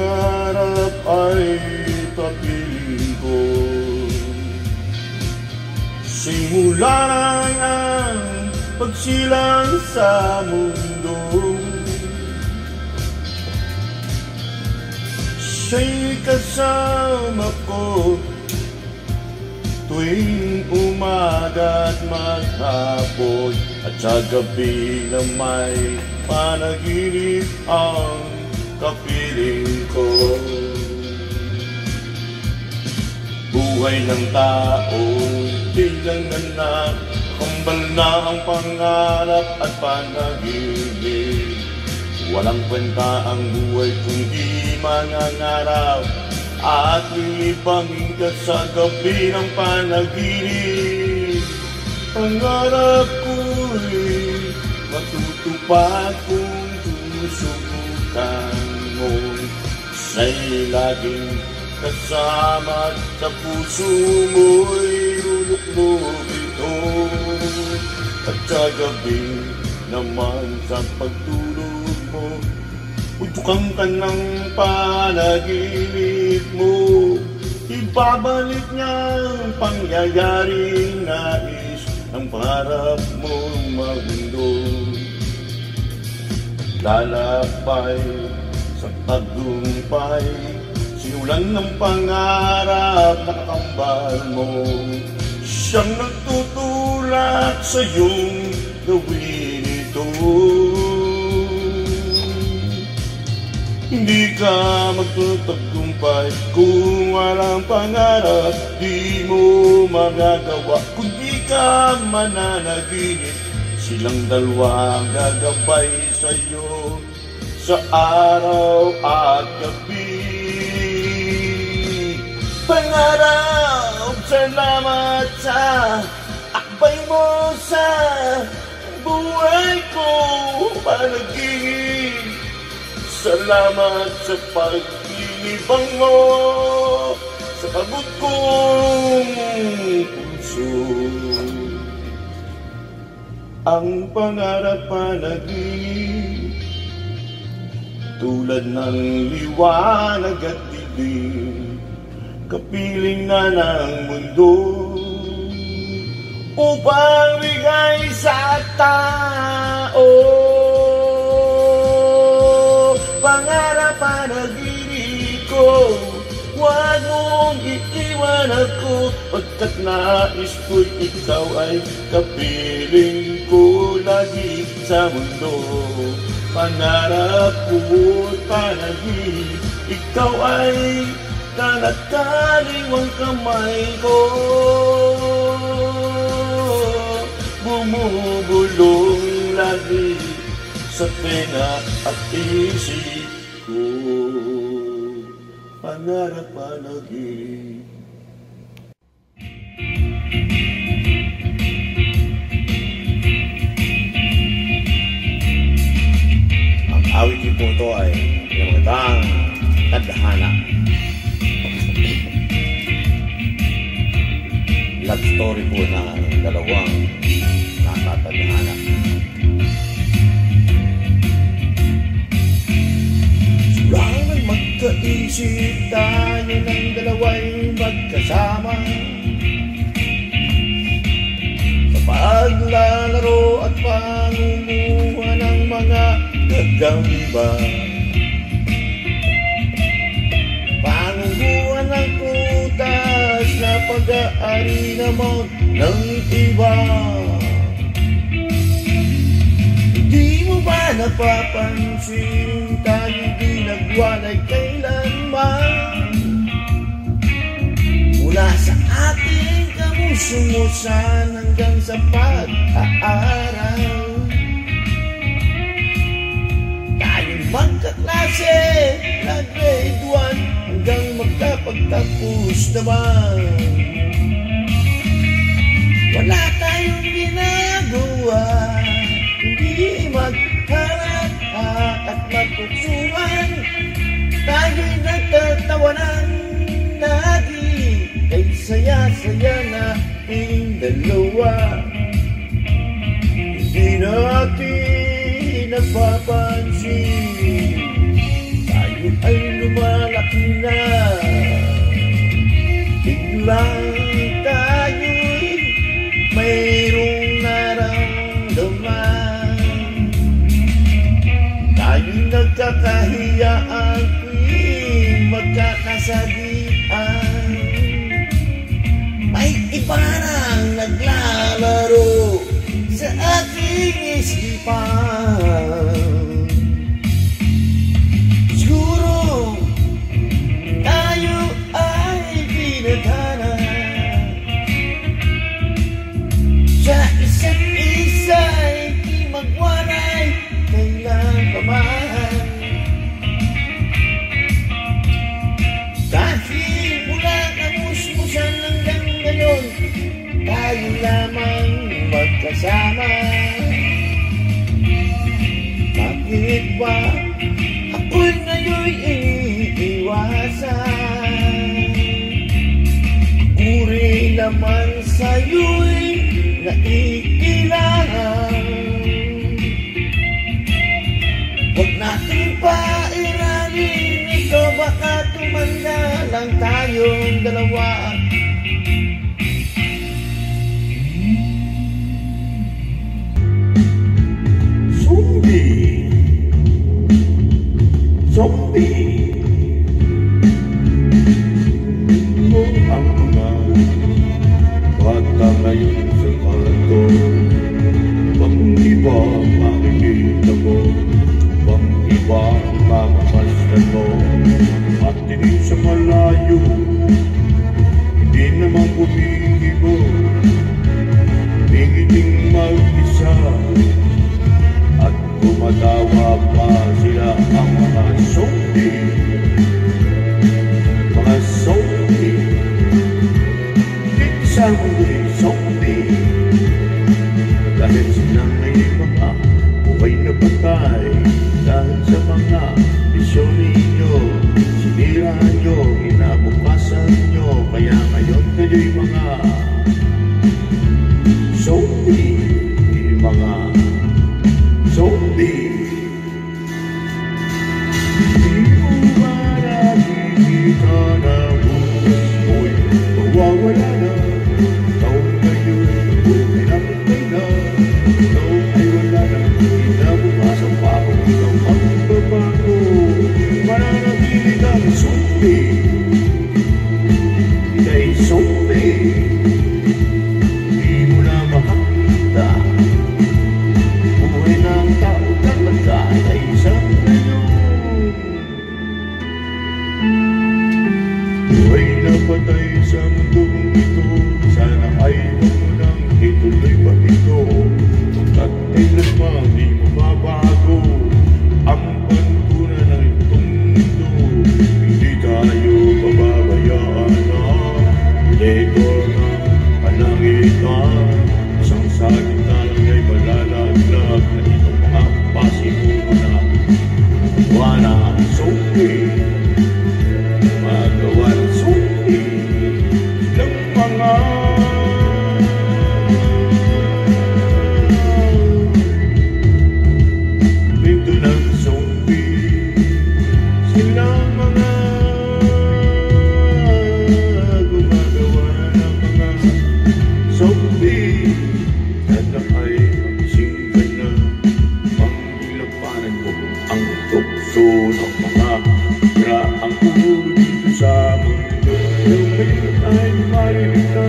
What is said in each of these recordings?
pangarap ay papiling ko. Simula na ang pagsilang sa mundo, siya'y kasama ko tuwing umaga at maghapon, at sa gabi na may panaginip ang kapiling ko. Buhay ng tao bilang anak, kambal na ang pangarap at panaginip. Walang kwenta ang buhay kung di mangangarap, at lilibangin ka sa gabi ng panaginip. Pangarap ko'y matutupad kung susubukan mo. Siya'y laging kasama sa puso mo'y lulukbog ito. At sa gabi naman sa pagtulog mo, utukan ka ng panaginip mo. Ibabalik niya ang pangyayaring nais ng pangarap mong magundo. Lalakbay sa tagumpay, sinulan ng pangarap na kambal mo. Siyang nagtutulak sa iyong gawin ito. Hindi ka magtutagumpay kung walang pangarap. Di mo magagawa kung di ka mananaginip. Silang dalawa ang gagabay sa'yo sa araw at gabi. Pangarap, salamat sa akbay mo sa buhay ko. Panaginip, salamat sa pag-inibang mo sa pagod kong puso. Ang pangarap panaginip, tulad ng liwanag at dilim, kapiling na ng mundo, upang bigay sa tao. Pangarap panaginip ko, huwag mong iiwan ako, pagkat nais ko'y ikaw ay kapiling ko lagi sa mundo. Pangarap ko'y panaginip, ikaw ay kanat-kaliwang kamay ko. Bumubulong lagi sa tenga at isip ko. Pangarap panaginip. Ang awit niyo po ito ay pinamagatang Tadhana. Love story po ng dalawang nakatadhana. Sulangan magkaisip tayo ng dalawa'y magkasama, sa paglalaro at pangumuha ng mga gagamba. Pangumuha ng kutas na pag-aari naman ng iba. Di mo ba napapansin tayo di nagwalay kailanman? Mula sa ating kamusumusan hanggang sa pag-aaral, tayong magkaklase na grade 1 hanggang magkapagtapos naman. Wala tayong ginagawa, hindi magharap at magtuksuhan. Tayo'y nagtatawanan lagi, kay saya-saya nating dalawa. Hindi natin napapansin, tayo ay lumalang makina. Biglang tayo'y mayroong naramdaman. Tayo'y nagkakahiyaan, magkakasabihan. May iba nang naglalaro sa aking isipan. Siguro tayo ay pinadhana sa isa't isa'y di magwaray kailan pa man. Dahil mula kamusmusan hanggang ngayon, tayo lamang magkasama. Bakit ba ako'y ngayon'y iniiwasan? Ako rin naman sa'yo'y naiilangan. Huwag natin pairalin ito, baka tumanda lang tayong dalawa. Zombie mo ang mga bata ngayon sa kanto. Bang iba makikita mo, bang iba mamamasdan mo. At tinig sa malayo, hindi naman kumikibo. Pingiting mag-isa at kumatawa pa sila ang mga zombie. Mga zombie, isang zombie. Dahil silang may mga buhay na patay, dahil sa mga misyon ninyo, sinira nyo, inabukasan nyo. Kaya ngayon kayo'y mga zombie, mga zombie. Di mo ba nakikita na bukas mo'y mawawala na? Ikaw ngayon buhay na patay na. Ikaw ay wala na, inabukasan pa ako. Ikaw ang babago, mananatili kang zombie. Ika'y zombie, di mo na makakita. Buhay ng tao talaga ay isang ngayon. Buhay na patay sa mundong ito, sana ay huwag mo nang ituloy pa ito. At kailanman di mo mabago ang pantunan ng itong mundo. Hindi tayo pababayaan na lego ng kalangitan. Isang salita lang ay malalaglag na itong mga pasimulo na wala zombie. Magawa ng zombie ng mga pinto ng zombie. Silang mga gumagawa ng mga zombie. Sana ay magising ka na, panglapanan mo ang tukso ng mga graang ulo dito sa mundo. Ngayon ay marinig na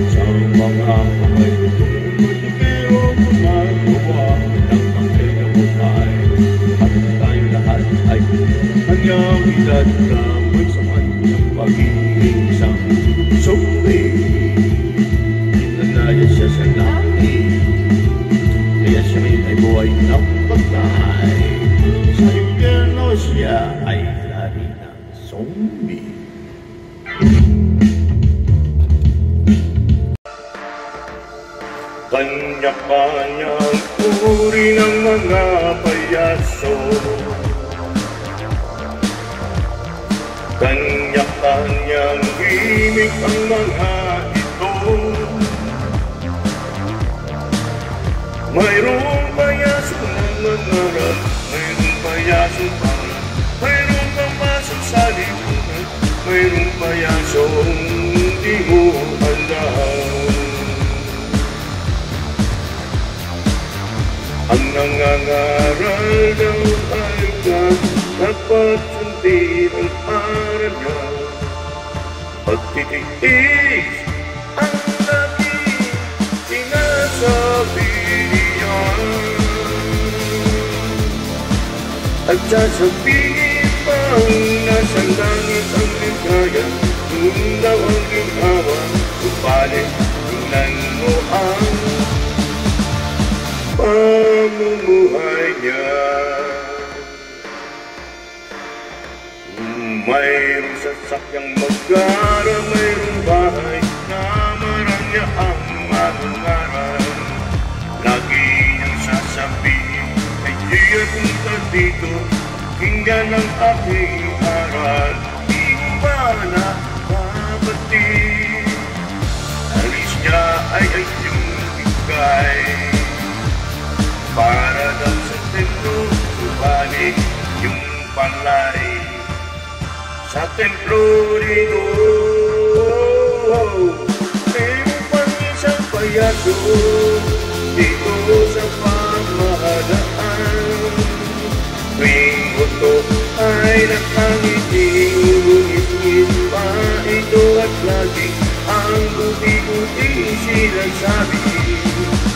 sa mga pangayutong matikero gumagawa ng pangkailabuhay. At tayo lahat ay hanyang idadamay sa kanyang pagiging isang zombie. Nanaya siya sa langit, kaya siya ay buhay ng patay. Sa impyerno siya ay lari ng zombie. Kanya-kanyang uri ng mga payaso, kanya-kanyang gimmick ang mga ito. Mayroong payaso ng mangarap, mayroong payaso pang, mayroong pamasok sa liwanag. Bagamat hindi ang aral niya, pagtitiis ang laging sinasabi niya. At sasabihin pang nasa langit ang ligaya, kung daw ang ginhawa, subalit tingnan mo ang pamumuhay niya. Mayroong sasakyang magkara, mayroong bahay na maranya ang manungaran. Lagi niyang sasabihin, ay diya punta dito, hinggan ang aking aral. Di ba nakapatid? Alis niya ay yung bigay, para daw sa templo, subalit yung palay. Sa templo rito, mayroon pang isang payaso dito sa pamahalaan. Tuwing gusto ay nakangiti, ngumit-ngit pa ito at lagi ang buti-buti sinasabi.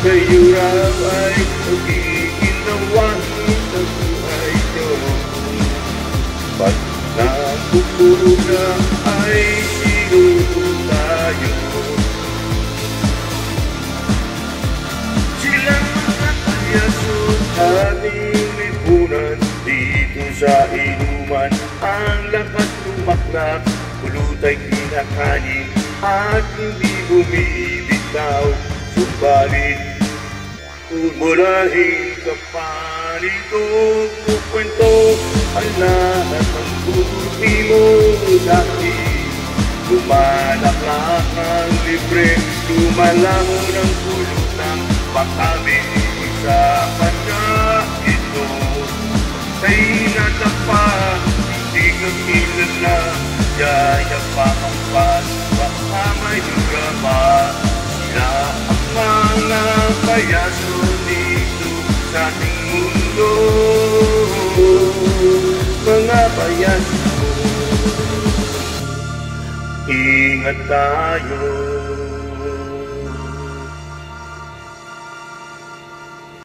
Kayo raw ay pag-iinawahin sa buhay nyo. Pag napupuro na ay sino tayo? Silang mga palyaso ating lipunan, dito sa inuman ang lakas tumaklak, pulutay kinakanin at hindi bumibitaw. Subalit umurahin ka pa rito, kukwento ang lahat ng buti mo dati. Lumalaklak ang libre, lumalaho ng pulutang pagkabit sa kanya ito. Sa'y natapa, hindi ka kilala, yaya pa ang pas, baka may drama. Sila ang mga payaso dito sa ating mundo, mga payaso. Ingat tayo.